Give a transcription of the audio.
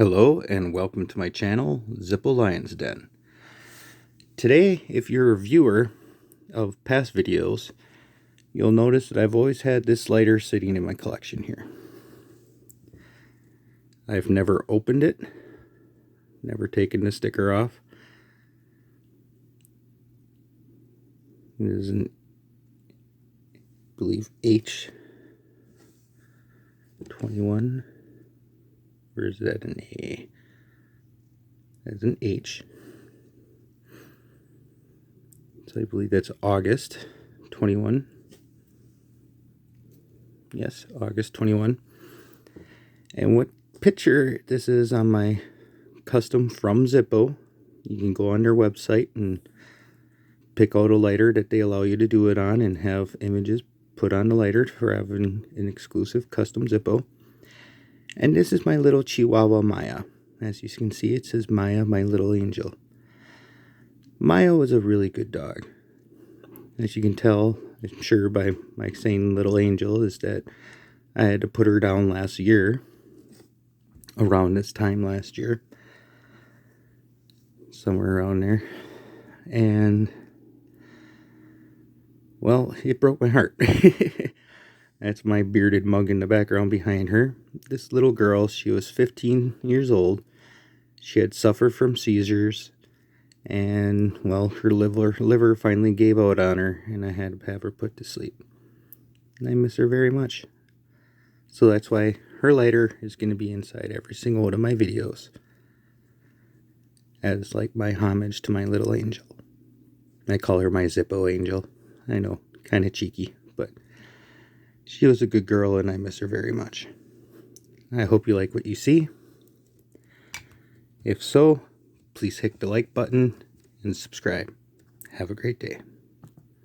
Hello and welcome to my channel, Zippo Lion's Den. Today, if you're a viewer of past videos, you'll notice that I've always had this lighter sitting in my collection here. I've never opened it, never taken the sticker off. It is an, I believe, H21. Or is that an A? That's an H. So I believe that's August 21. Yes, August 21. And what picture this is on my custom from Zippo. You can go on their website and pick out a lighter that they allow you to do it on and have images put on the lighter for having an exclusive custom Zippo. And this is my little Chihuahua Maya. As you can see, it says Maya, my little angel. Maya was a really good dog. As you can tell, I'm sure by my saying little angel, is that I had to put her down last year. Around this time last year. Somewhere around there. And, well, it broke my heart. That's my bearded mug in the background behind her. This little girl, she was 15 years old. She had suffered from seizures. And, well, her liver finally gave out on her. And I had to have her put to sleep. And I miss her very much. So that's why her lighter is going to be inside every single one of my videos. As like my homage to my little angel. I call her my Zippo Angel. I know, kind of cheeky, but she was a good girl and I miss her very much. I hope you like what you see. If so, please hit the like button and subscribe. Have a great day.